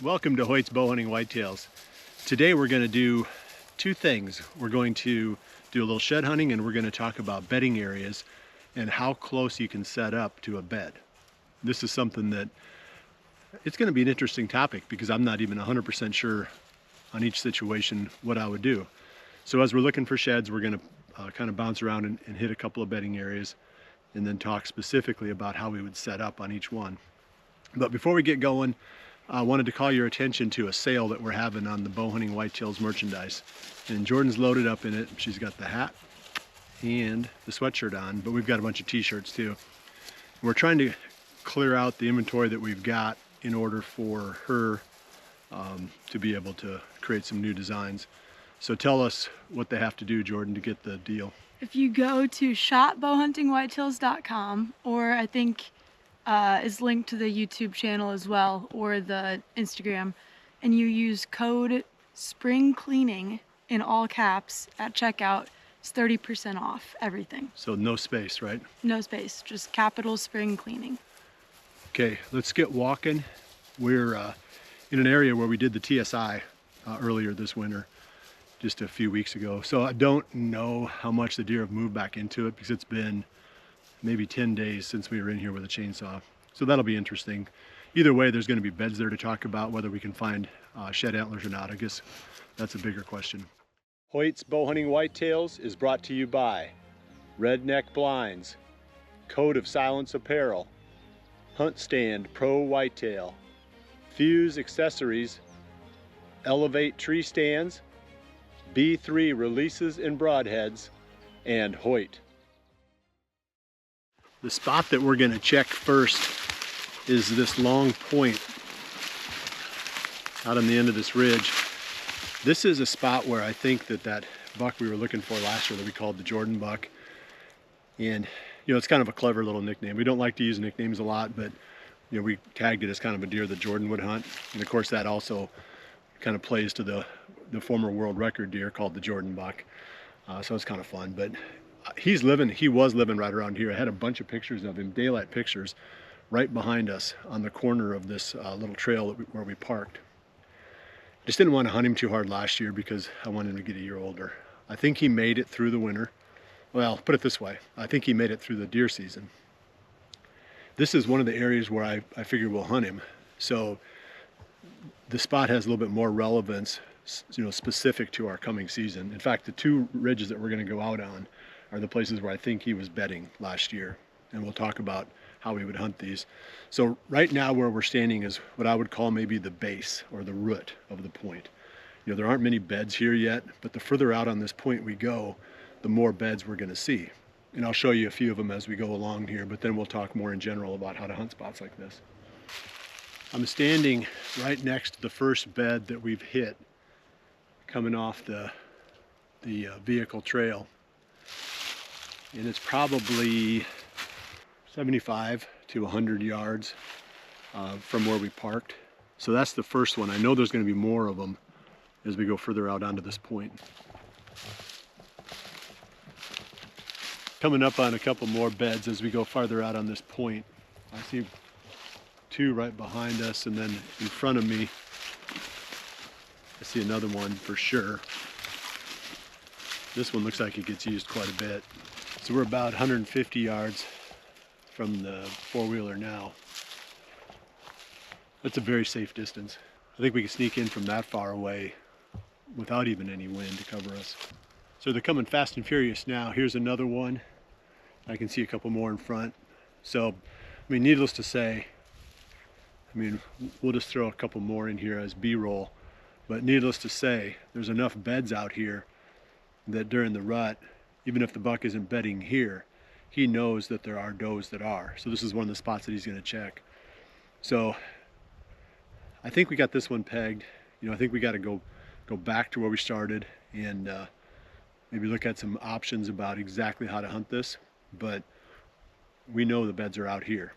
Welcome to Hoyt's Bowhunting Whitetails. Today we're going to do two things. We're going to do a little shed hunting and we're going to talk about bedding areas and how close you can set up to a bed. This is something that it's going to be an interesting topic because I'm not even 100% sure on each situation what I would do. So as we're looking for sheds, we're going to kind of bounce around and hit a couple of bedding areas and then talk specifically about how we would set up on each one. But before we get going, I wanted to call your attention to a sale that we're having on the Bowhunting Whitetails merchandise. And Jordan's loaded up in it. She's got the hat and the sweatshirt on, but we've got a bunch of t-shirts too. We're trying to clear out the inventory that we've got in order for her to be able to create some new designs. So tell us what they have to do, Jordan, to get the deal. If you go to shopbowhuntingwhitetails.com, or I think is linked to the YouTube channel as well, or the Instagram, and you use code SPRINGCLEANING in all caps at checkout, it's 30% off everything. So no space, right? No space, just capital spring cleaning. Okay, let's get walking. We're in an area where we did the TSI earlier this winter, just a few weeks ago. So I don't know how much the deer have moved back into it because it's been maybe 10 days since we were in here with a chainsaw. So that'll be interesting. Either way, there's going to be beds there to talk about. Whether we can find shed antlers or not, I guess that's a bigger question. Hoyt's Bowhunting Whitetails is brought to you by Redneck Blinds, Code of Silence Apparel, Hunt Stand Pro Whitetail, Fuse Accessories, Elevate Tree Stands, B3 Releases and Broadheads, and Hoyt. The spot that we're going to check first is this long point out on the end of this ridge. This is a spot where I think that buck we were looking for last year that we called the Jordan buck. And, you know, it's kind of a clever little nickname. We don't like to use nicknames a lot, but, you know, we tagged it as kind of a deer that Jordan would hunt. And of course that also kind of plays to the former world record deer called the Jordan buck. So it's kind of fun, but he was living right around here. I had a bunch of pictures of him, daylight pictures, right behind us on the corner of this little trail where we parked. Just didn't want to hunt him too hard last year because I wanted him to get a year older. I think he made it through the winter. Well, put it this way, I think he made it through the deer season. This is one of the areas where I figure we'll hunt him. So the spot has a little bit more relevance, you know, specific to our coming season. In fact, the two ridges that we're going to go out on are the places where I think he was bedding last year. And we'll talk about how we would hunt these. So right now where we're standing is what I would call maybe the base or the root of the point. You know, there aren't many beds here yet, but the further out on this point we go, the more beds we're going to see. And I'll show you a few of them as we go along here, but then we'll talk more in general about how to hunt spots like this. I'm standing right next to the first bed that we've hit coming off the vehicle trail. And it's probably 75 to 100 yards from where we parked. So that's the first one. I know there's going to be more of them as we go further out onto this point. Coming up on a couple more beds as we go farther out on this point. I see two right behind us, and then in front of me I see another one for sure. This one looks like it gets used quite a bit. So we're about 150 yards from the four-wheeler now. That's a very safe distance. I think we can sneak in from that far away without even any wind to cover us. So they're coming fast and furious now. Here's another one. I can see a couple more in front. So, I mean, needless to say, I mean, we'll just throw a couple more in here as B-roll, but needless to say, there's enough beds out here that during the rut, even if the buck isn't bedding here, he knows that there are does that are. So this is one of the spots that he's going to check. So I think we got this one pegged. You know, I think we got to go back to where we started and maybe look at some options about exactly how to hunt this. But we know the beds are out here.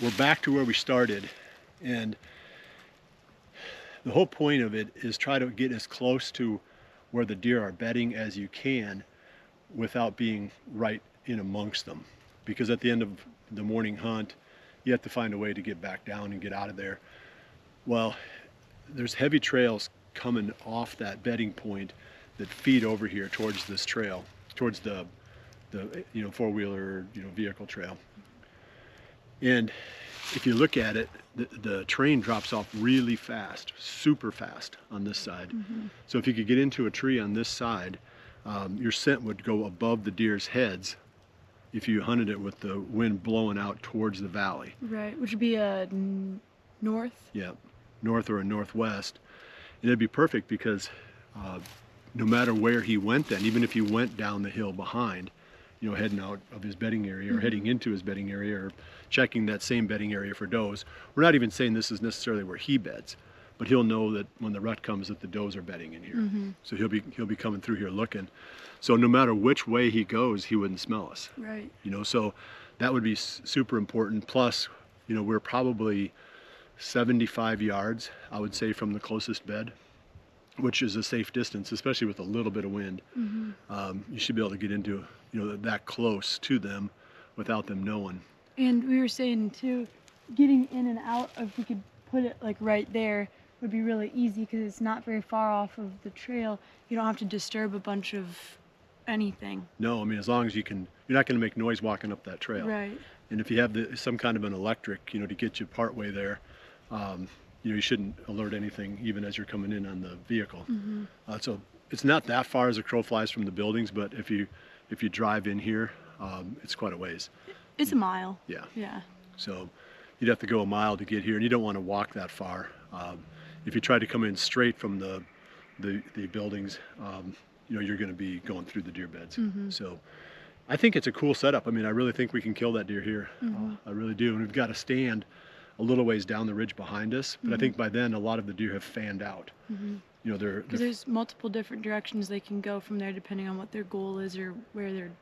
We're back to where we started, and the whole point of it is try to get as close to where the deer are bedding as you can without being right in amongst them, because at the end of the morning hunt you have to find a way to get back down and get out of there. Well, there's heavy trails coming off that bedding point that feed over here towards this trail, towards the four-wheeler vehicle trail. And if you look at it, the terrain drops off really fast, super fast on this side. So if you could get into a tree on this side, your scent would go above the deer's heads if you hunted it with the wind blowing out towards the valley. Right, which would be a north? Yeah, north or a northwest. And it'd be perfect because no matter where he went then, even if he went down the hill behind, heading out of his bedding area or heading into his bedding area or checking that same bedding area for does. We're not even saying this is necessarily where he beds, but he'll know that when the rut comes that the does are bedding in here. So he'll be coming through here looking. So no matter which way he goes, he wouldn't smell us. Right. So that would be super important. Plus, we're probably 75 yards, I would say, from the closest bed, which is a safe distance, especially with a little bit of wind. You should be able to get into, that close to them without them knowing. And we were saying too, getting in and out, if we could put it like right there, would be really easy because it's not very far off of the trail. You don't have to disturb a bunch of anything. No, I mean, as long as you're not going to make noise walking up that trail. Right. And if you have some kind of an electric, to get you partway there, you shouldn't alert anything even as you're coming in on the vehicle. So it's not that far as a crow flies from the buildings, but if you drive in here, it's quite a ways. It's a mile. Yeah. Yeah. So you'd have to go a mile to get here, and you don't want to walk that far. If you try to come in straight from the buildings, you're going to be going through the deer beds. So I think it's a cool setup. I mean, I really think we can kill that deer here. I really do. And we've got a stand a little ways down the ridge behind us, but I think by then a lot of the deer have fanned out. Because there's multiple different directions they can go from there depending on what their goal is or where they're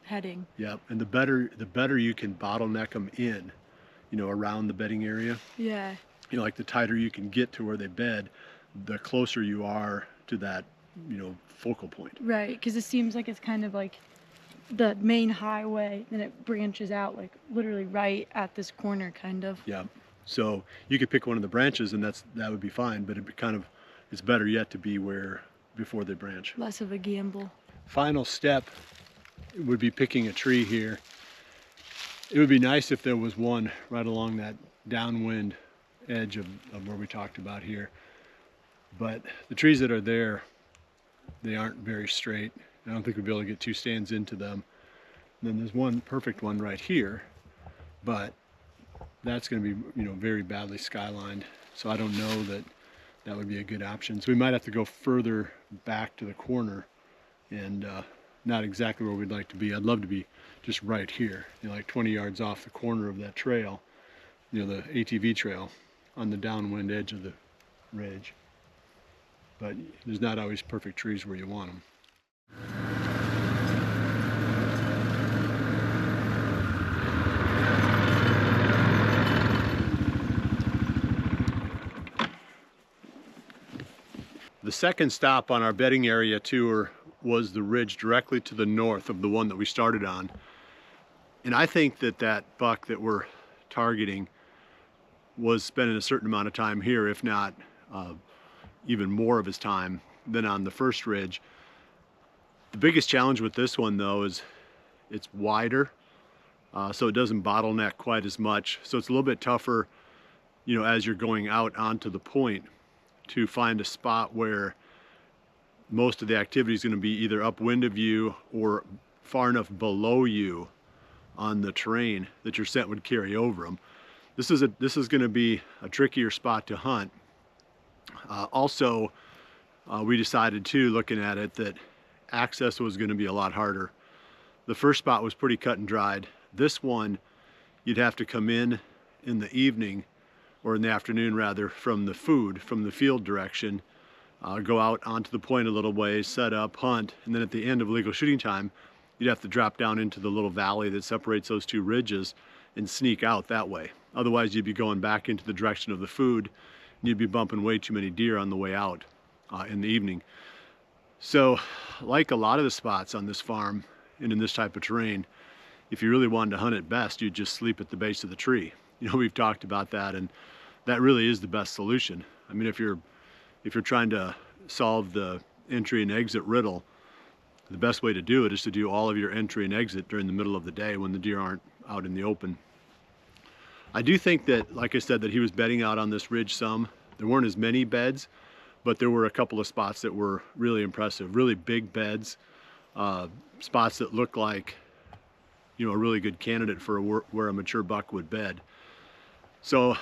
heading. Yeah, and the better you can bottleneck them in, around the bedding area. Yeah. Like the tighter you can get to where they bed, the closer you are to that, focal point. Right, because it seems like it's kind of like the main highway, then it branches out like literally right at this corner, kind of. Yeah. So you could pick one of the branches, and that would be fine. But it's better yet to be before they branch. Less of a gamble. Final step would be picking a tree here. It would be nice if there was one right along that downwind edge of where we talked about here. But the trees that are there, they aren't very straight. I don't think we'll be able to get two stands into them. And then there's one perfect one right here, but that's going to be, very badly skylined. So I don't know that would be a good option. So we might have to go further back to the corner, and not exactly where we'd like to be. I'd love to be just right here, like 20 yards off the corner of that trail, the ATV trail on the downwind edge of the ridge. But there's not always perfect trees where you want them. The second stop on our bedding area tour was the ridge directly to the north of the one that we started on. And I think that buck that we're targeting was spending a certain amount of time here, if not even more of his time than on the first ridge. The biggest challenge with this one, though, is it's wider, so it doesn't bottleneck quite as much. So it's a little bit tougher, as you're going out onto the point, to find a spot where most of the activity is going to be either upwind of you or far enough below you on the terrain that your scent would carry over them. This is going to be a trickier spot to hunt. Also, we decided too, looking at it, that access was going to be a lot harder. The first spot was pretty cut and dried. This one, you'd have to come in the evening, or in the afternoon rather, from the field direction, go out onto the point a little ways, set up, hunt, and then at the end of legal shooting time, you'd have to drop down into the little valley that separates those two ridges and sneak out that way. Otherwise, you'd be going back into the direction of the food, and you'd be bumping way too many deer on the way out in the evening. So, like a lot of the spots on this farm and in this type of terrain, if you really wanted to hunt it best, you'd just sleep at the base of the tree. We've talked about that, and that really is the best solution. I mean, if you're trying to solve the entry and exit riddle, the best way to do it is to do all of your entry and exit during the middle of the day when the deer aren't out in the open. I do think that, like I said, that he was bedding out on this ridge some. There weren't as many beds, but there were a couple of spots that were really impressive, really big beds, spots that look like, you know, a really good candidate for where a mature buck would bed. So,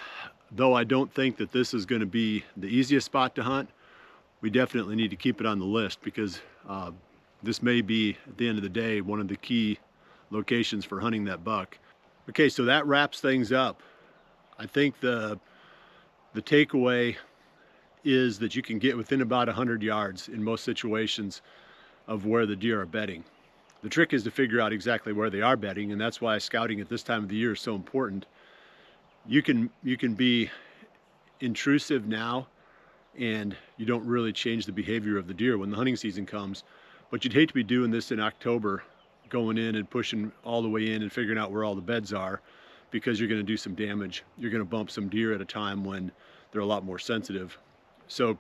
though I don't think that this is going to be the easiest spot to hunt, we definitely need to keep it on the list, because this may be, at the end of the day, one of the key locations for hunting that buck. Okay, so that wraps things up. I think the takeaway is that you can get within about 100 yards in most situations of where the deer are bedding. The trick is to figure out exactly where they are bedding, and that's why scouting at this time of the year is so important. You can be intrusive now, and you don't really change the behavior of the deer when the hunting season comes. But you'd hate to be doing this in October, going in and pushing all the way in and figuring out where all the beds are, because you're going to do some damage. You're going to bump some deer at a time when they're a lot more sensitive. So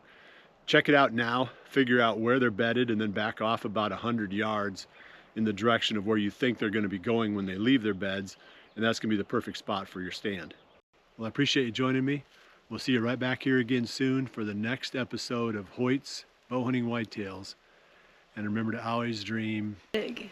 check it out now, figure out where they're bedded, and then back off about 100 yards in the direction of where you think they're going to be going when they leave their beds, and that's going to be the perfect spot for your stand. Well, I appreciate you joining me. We'll see you right back here again soon for the next episode of Hoyt's Bowhunting Whitetails. And remember to always dream Big.